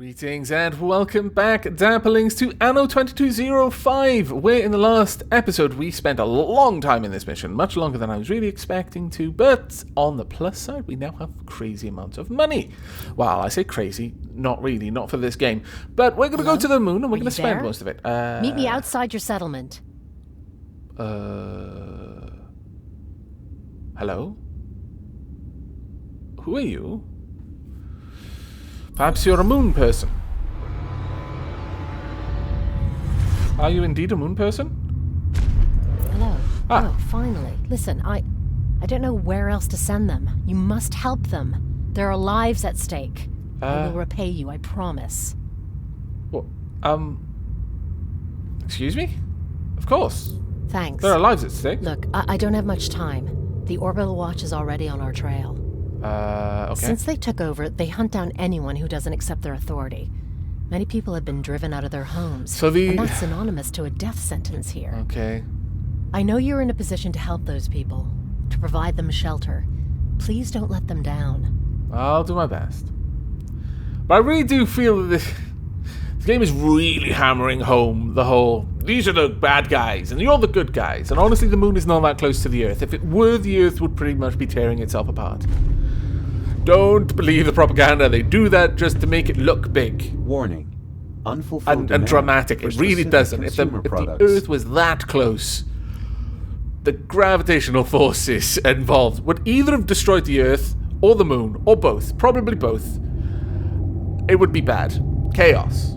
Greetings and welcome back, Dapperlings, to Anno 2205, where in the last episode we spent a long time in this mission, much longer than I was really expecting to, but on the plus side, we now have crazy amounts of money. Well, I say crazy, not really, not for this game, but we're going to go to the moon and we're going to spend most of it. Meet me outside your settlement. Hello? Who are you? Perhaps you're a moon person. Are you indeed a moon person? Hello. Oh, finally. Listen, I don't know where else to send them. You must help them. There are lives at stake. I will repay you, I promise. Well, excuse me? Of course. Thanks. There are lives at stake. Look, I don't have much time. The Orbital Watch is already on our trail. Okay. Since they took over, they hunt down anyone who doesn't accept their authority. Many people have been driven out of their homes, and that's synonymous to a death sentence here. Okay. I know you're in a position to help those people, to provide them shelter. Please don't let them down. I'll do my best. But I really do feel that this game is really hammering home the whole, these are the bad guys, and you're the good guys. And honestly, the moon is not that close to the Earth. If it were, the Earth would pretty much be tearing itself apart. Don't believe the propaganda. They do that just to make it look big. Warning. Unfulfilled and dramatic. It really doesn't. If the Earth was that close, the gravitational forces involved would either have destroyed the Earth or the moon, or both. Probably both. It would be bad. Chaos.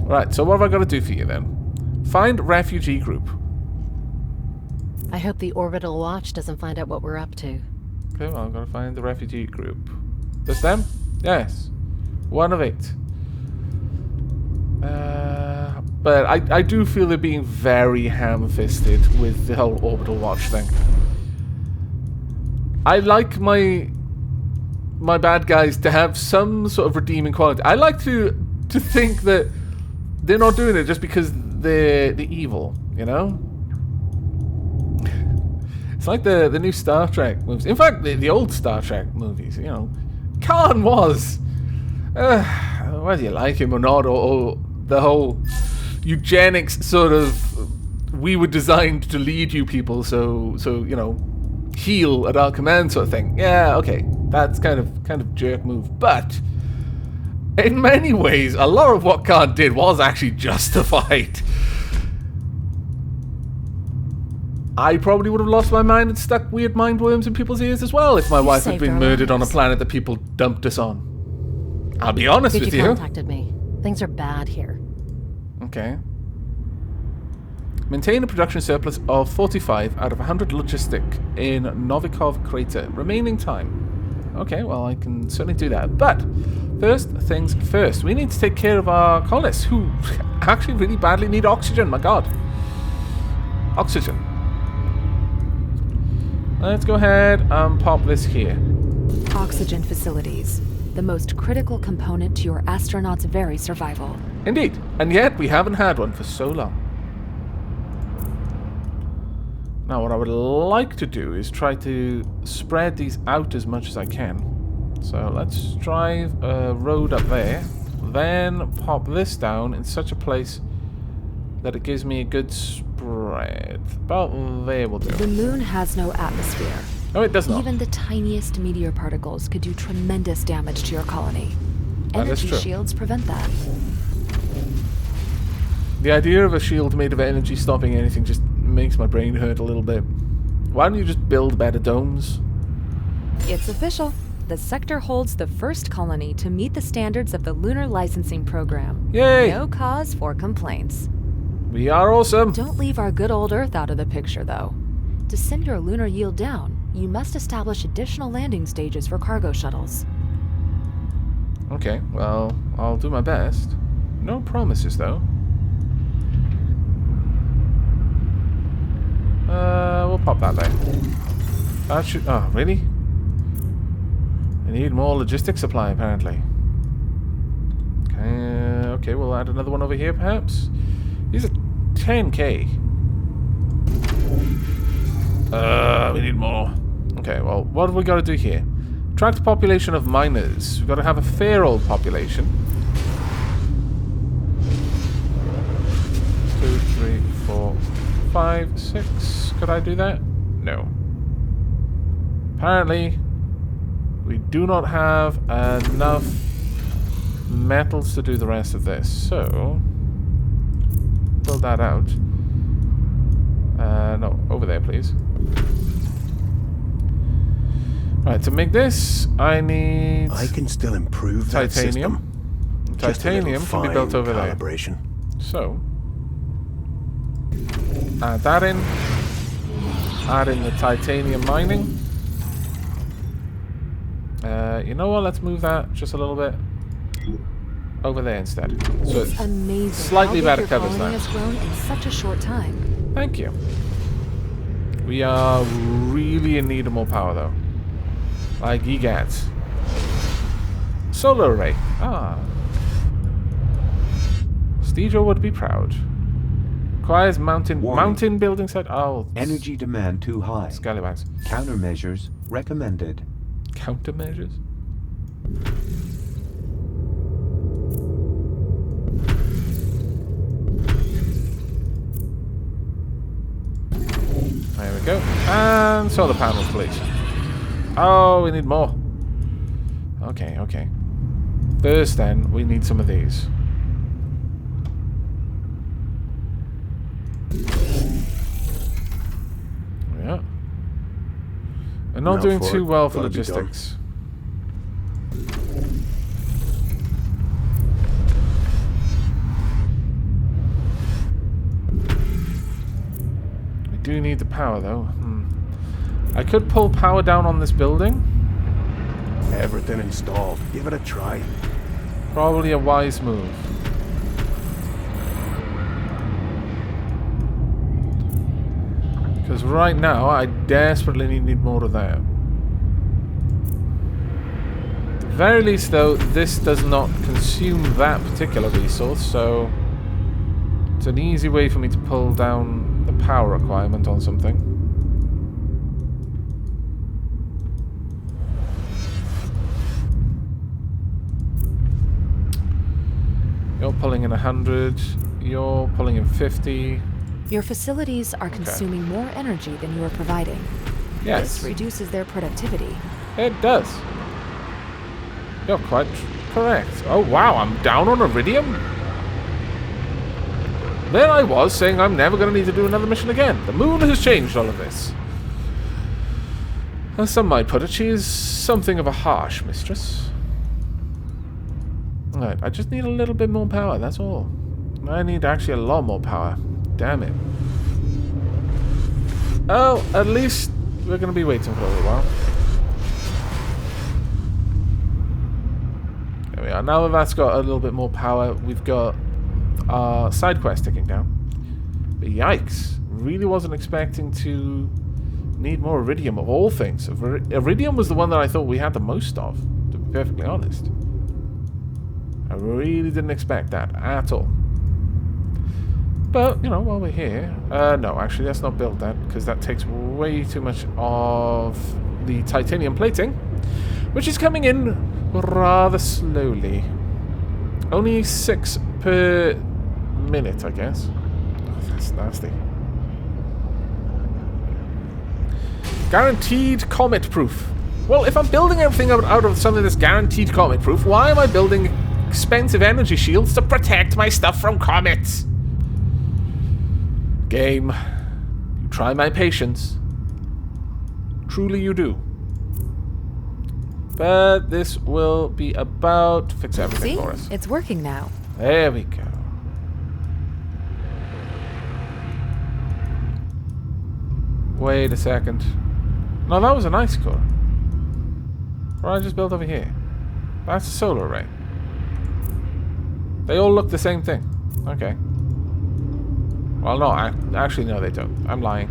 Right, so what have I got to do for you then? Find refugee group. I hope the Orbital Watch doesn't find out what we're up to. Okay, well, I'm going to find the refugee group. This them? Yes. 1 of 8. But I do feel they're being very ham-fisted with the whole Orbital Watch thing. I like my bad guys to have some sort of redeeming quality. I like to think that they're not doing it just because they're the evil, you know? It's like the new Star Trek movies. In fact, the old Star Trek movies, you know. Khan was, whether you like him or not, or the whole eugenics sort of, we were designed to lead you people, so you know, heal at our command sort of thing. Yeah, okay, that's kind of jerk move, but in many ways, a lot of what Khan did was actually justified. I probably would have lost my mind and stuck weird mind worms in people's ears as well if my wife had been murdered on a planet that people dumped us on. I'll be honest with you. You contacted me. Things are bad here. Okay. Maintain a production surplus of 45 out of 100 logistic in Novikov crater. Remaining time. Okay, well, I can certainly do that. But first things first. We need to take care of our colonists who actually really badly need oxygen. My God. Oxygen. Let's go ahead and pop this here. Oxygen facilities. The most critical component to your astronauts' very survival. Indeed. And yet, we haven't had one for so long. Now, what I would like to do is try to spread these out as much as I can. So, let's drive a road up there. Then, pop this down in such a place that it gives me a good spread. About there will do. The moon has no atmosphere. No, it does not. Even the tiniest meteor particles could do tremendous damage to your colony. Energy shields prevent that. The idea of a shield made of energy stopping anything just makes my brain hurt a little bit. Why don't you just build better domes? It's official. The sector holds the first colony to meet the standards of the Lunar Licensing Program. Yay! No cause for complaints. We are awesome. Don't leave our good old Earth out of the picture, though. To send your lunar yield down, you must establish additional landing stages for cargo shuttles. Okay, well, I'll do my best. No promises, though. We'll pop that there. That should... Oh, really? I need more logistics supply, apparently. Okay, we'll add another one over here, perhaps. These are 10k. We need more. Okay, well, what have we got to do here? Track the population of miners. We've got to have a fair old population. 5, 6. Could I do that? No. Apparently, we do not have enough metals to do the rest of this. So, build that out. No, over there, please. Right, to make this, I need... I can still improve that titanium. system. Titanium can be built over there. Calibration. So, add that in. Add in the titanium mining. You know what? Let's move that just a little bit over there instead. So it's amazing. Slightly better covers that. Has grown in such a short time. Thank you. We are really in need of more power, though. Like gigats. Solar array. Ah. Stejo would be proud. Requires mountain building site. Oh. Energy demand too high. Scallywags. Countermeasures recommended. Countermeasures? There we go. And solar panels, please. Oh, we need more. Okay, okay. First, then, we need some of these. Yeah. We're not doing too well for logistics. We do need the power, though. I could pull power down on this building. Everything installed. Give it a try. Probably a wise move. Because right now, I desperately need more of that. At the very least, though, this does not consume that particular resource, so it's an easy way for me to pull down the power requirement on something. You're pulling in 100, you're pulling in 50. Your facilities are consuming more energy than you are providing. Yes. This reduces their productivity. It does. You're quite correct. Oh wow, I'm down on iridium? There I was saying I'm never going to need to do another mission again. The moon has changed all of this. As some might put it, she is something of a harsh mistress. Alright, I just need a little bit more power, that's all. I need actually a lot more power. Damn it. Oh, at least we're going to be waiting for a little while. There we are. Now that that's got a little bit more power, we've got our side quest ticking down. But yikes. Really wasn't expecting to need more iridium of all things. Iridium was the one that I thought we had the most of, to be perfectly honest. I really didn't expect that at all. But, you know, while we're here... no, actually, let's not build that, because that takes way too much of the titanium plating, which is coming in rather slowly. Only 6 per minute, I guess. Oh, that's nasty. Guaranteed comet proof. Well, if I'm building everything out of something that's guaranteed comet proof, why am I building expensive energy shields to protect my stuff from comets? Game, you try my patience. Truly you do. But this will be about to fix everything for us. It's working now. There we go. Wait a second. No, that was an ice core. What did I just build over here? That's a solar array. They all look the same thing. Okay. Well, no, actually, no, they don't. I'm lying.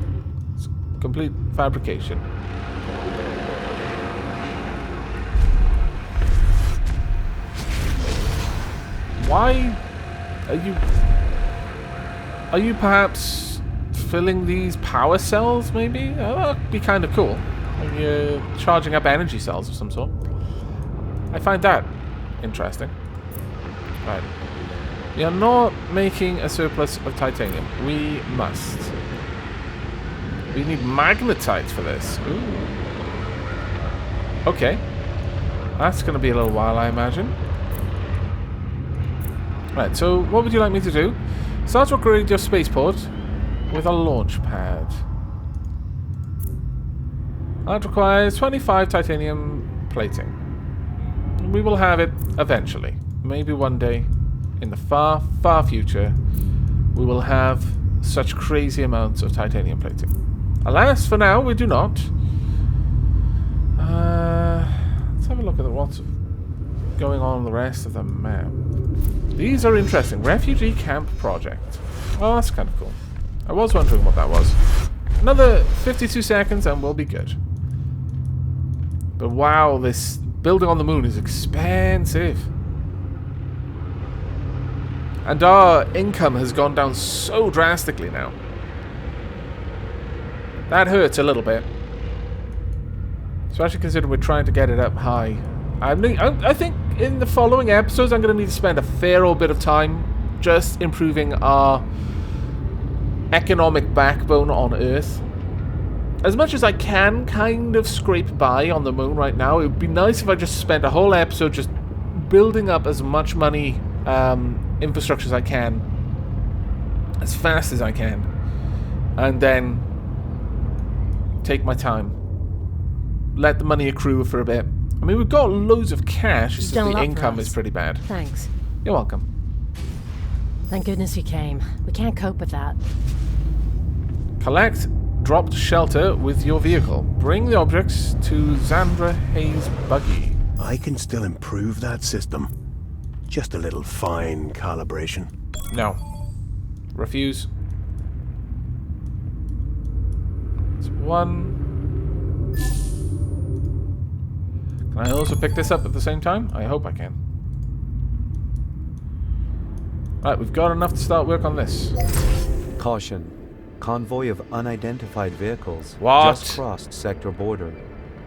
It's complete fabrication. Why are you perhaps filling these power cells, maybe? That'd be kind of cool. Like you're charging up energy cells of some sort. I find that interesting. Right. We are not making a surplus of titanium. We must. We need magnetite for this. Ooh. Okay. That's going to be a little while, I imagine. Right, so what would you like me to do? Start to upgrade your spaceport with a launch pad. That requires 25 titanium plating. We will have it eventually. Maybe one day in the far, far future, we will have such crazy amounts of titanium plating. Alas, for now, we do not. Let's have a look at what's going on the rest of the map. These are interesting. Refugee camp project. Oh, that's kind of cool. I was wondering what that was. Another 52 seconds and we'll be good. But wow, this building on the moon is expensive. And our income has gone down so drastically now. That hurts a little bit. Especially considering we're trying to get it up high. I think in the following episodes I'm going to need to spend a fair old bit of time just improving our economic backbone on Earth. As much as I can kind of scrape by on the moon right now, it would be nice if I just spent a whole episode just building up as much money, infrastructure as I can, as fast as I can, and then take my time. Let the money accrue for a bit. I mean, we've got loads of cash, it's just the income is pretty bad. Thanks. You're welcome. Thank goodness you came. We can't cope with that. Collect dropped shelter with your vehicle. Bring the objects to Xandra Hayes' buggy. I can still improve that system. Just a little fine calibration. No. Refuse. It's one. Can I also pick this up at the same time? I hope I can. Right, we've got enough to start work on this. Caution. Convoy of unidentified vehicles What? just crossed sector border.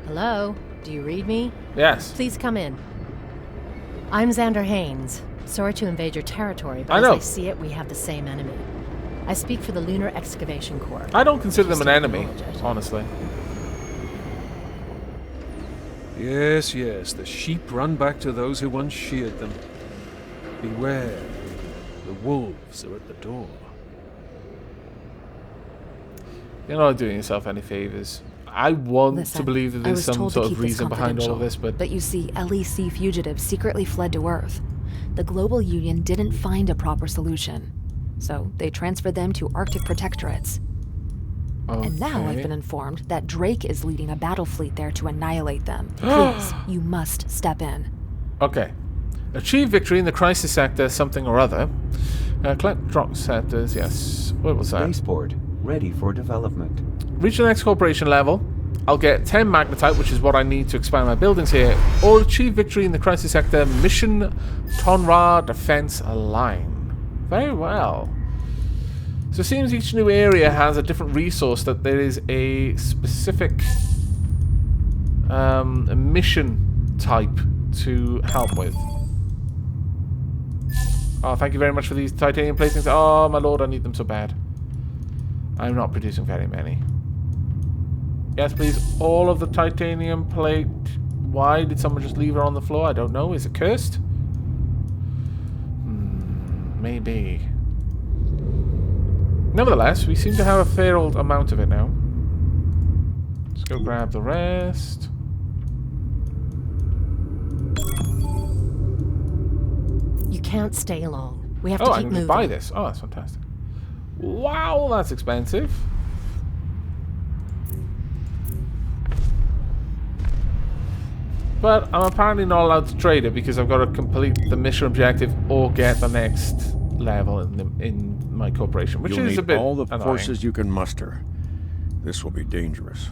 Hello? Do you read me? Yes. Please come in. I'm Xander Haynes. Sorry to invade your territory, but I as know. I see it, we have the same enemy. I speak for the Lunar Excavation Corps. I don't consider them an Just enemy, acknowledge it. honestly. Yes, yes, the sheep run back to those who once sheared them. Beware, the wolves are at the door. You're not doing yourself any favors. I want Listen, to believe that I there's was some told to sort of keep this reason behind all of this, but you see, LEC fugitives secretly fled to Earth. The Global Union didn't find a proper solution, so they transferred them to Arctic protectorates. And now I've Okay. been informed that Drake is leading a battle fleet there to annihilate them. Please, you must step in. Okay. Achieve victory in the crisis sector, something or other. Collect drop sectors, yes. What was that? Spaceport, ready for development. Reach the next corporation level. I'll get 10 magnetite, which is what I need to expand my buildings here. Or achieve victory in the crisis sector, mission Tonra Defense Line. Very well. So it seems each new area has a different resource that there is a specific mission type to help with. Oh, thank you very much for these titanium platings. Oh, my lord, I need them so bad. I'm not producing very many. Yes, please. All of the titanium plate. Why did someone just leave it on the floor? I don't know. Is it cursed? Maybe. Nevertheless, we seem to have a fair old amount of it now. Let's go grab the rest. You can't stay long. We have to Oh, I keep can moving. just buy this. Oh, that's fantastic. Wow, that's expensive. But I'm apparently not allowed to trade it because I've got to complete the mission objective or get the next level in my corporation, which You'll is a need bit all the annoying. forces you can muster. This will be dangerous.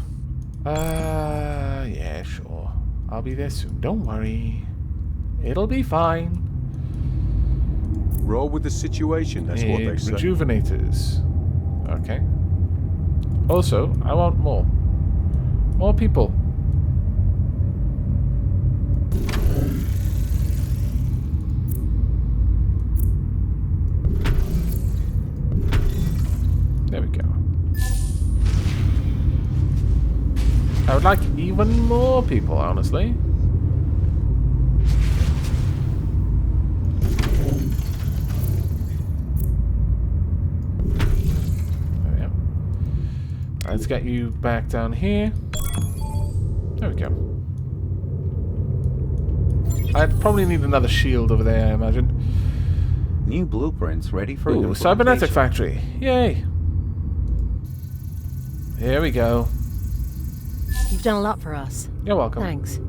Yeah, sure. I'll be there soon. Don't worry. It'll be fine. Roll with the situation, that's what they say. Rejuvenators. Okay. Also, I want more. More people. There we go. would like even more people, honestly. There we go. Let's get you back down here. There we go. I'd probably need another shield over there, I imagine. New blueprints ready for Ooh, cybernetic implementation. factory. Yay. Here we go. You've done a lot for us. You're welcome. Thanks.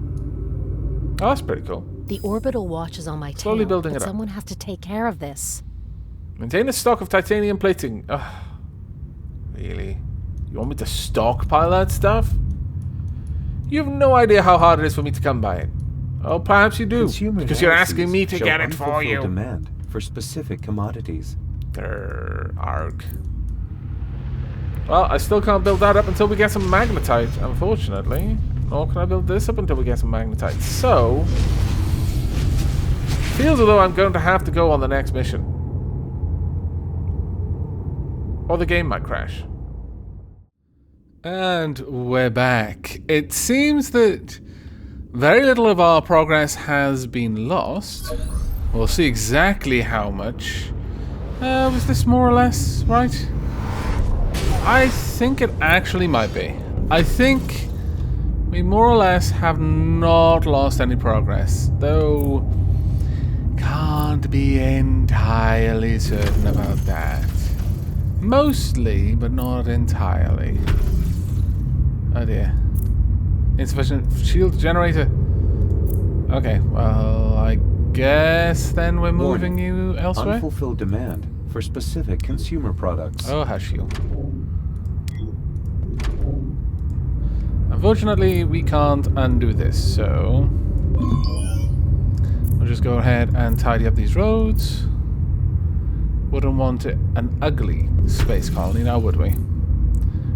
Oh, that's pretty cool. The orbital watch is on my tail, Slowly building but it up. someone has to take care of this. Maintain a stock of titanium plating. Ugh. Really? You want me to stockpile that stuff? You have no idea how hard it is for me to come by it. Oh, perhaps you do. Consumer Because you're analyses asking me to show get it for unfulfilled you. demand for specific commodities. Arg. Well, I still can't build that up until we get some magnetite, unfortunately. Nor can I build this up until we get some magnetite. So, feels as though I'm going to have to go on the next mission. Or the game might crash. And we're back. It seems that very little of our progress has been lost. We'll see exactly how much. Was this more or less right? I think it actually might be. I think we more or less have not lost any progress, though can't be entirely certain about that. Mostly, but not entirely. Oh dear. Insufficient shield generator. Okay, well, I guess then we're moving you elsewhere? Unfulfilled demand for specific consumer products. Oh, hush you. Unfortunately, we can't undo this, so we'll just go ahead and tidy up these roads. Wouldn't want it an ugly space colony now, would we?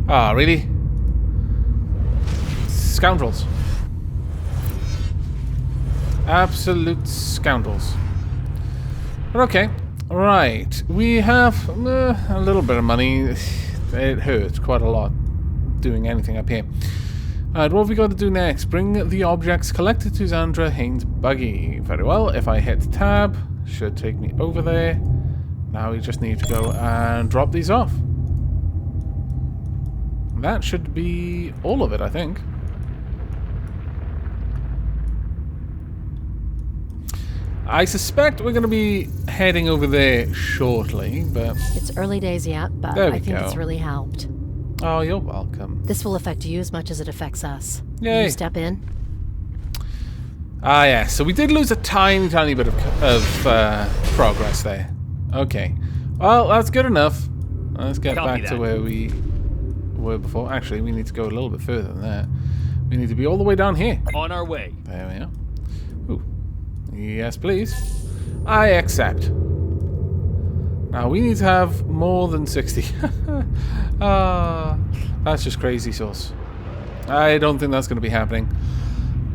Ah, really? Scoundrels. Absolute scoundrels. But okay. Right. We have a little bit of money. It hurts quite a lot doing anything up here. Alright, what have we got to do next? Bring the objects collected to Zandra Haynes' buggy. Very well. If I hit tab, should take me over there. Now we just need to go and drop these off. That should be all of it, I think. I suspect we're going to be heading over there shortly, but... It's early days yet, but There we I think go. it's really helped. Oh, you're welcome. This will affect you as much as it affects us. Will Yay. you step in? Ah, yeah. So we did lose a tiny, tiny bit of progress there. Okay. Well, that's good enough. Let's get Copy back to that. where we were before. Actually, we need to go a little bit further than that. We need to be all the way down here. On our way. There we are. Ooh. Yes, please. I accept. Now, we need to have more than 60. That's just crazy sauce. I don't think that's going to be happening.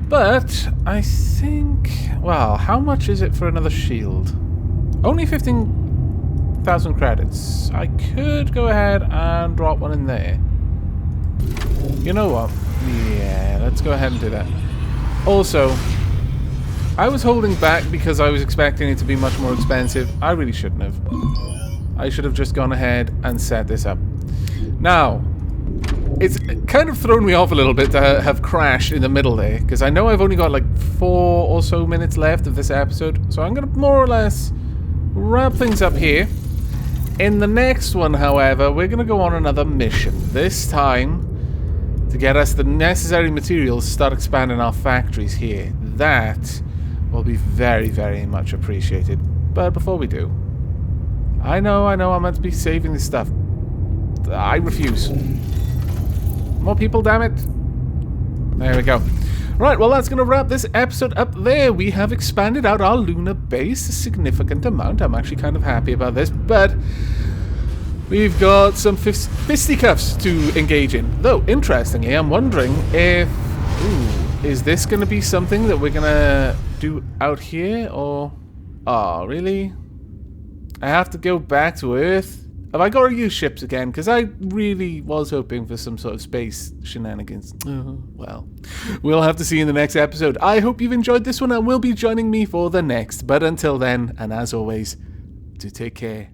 But, I think... Well, how much is it for another shield? Only 15,000 credits. I could go ahead and drop one in there. You know what? Yeah, let's go ahead and do that. Also, I was holding back because I was expecting it to be much more expensive. I really shouldn't have. I should have just gone ahead and set this up. Now, it's kind of thrown me off a little bit to have crashed in the middle there, because I know I've only got like 4 or so minutes left of this episode, so I'm going to more or less wrap things up here. In the next one, however, we're going to go on another mission. This time, to get us the necessary materials to start expanding our factories here. That will be very, very much appreciated. But before we do, I know I'm meant to be saving this stuff. I refuse. More people, damn it. There we go. Right, well, that's going to wrap this episode up there. We have expanded out our lunar base a significant amount. I'm actually kind of happy about this, but we've got some fisticuffs to engage in. Though, interestingly, I'm wondering if... Ooh, is this going to be something that we're going to do out here, or... Oh, really? I have to go back to Earth? Have I got to use ships again? Because I really was hoping for some sort of space shenanigans. Well, we'll have to see in the next episode. I hope you've enjoyed this one and will be joining me for the next. But until then, and as always, do take care.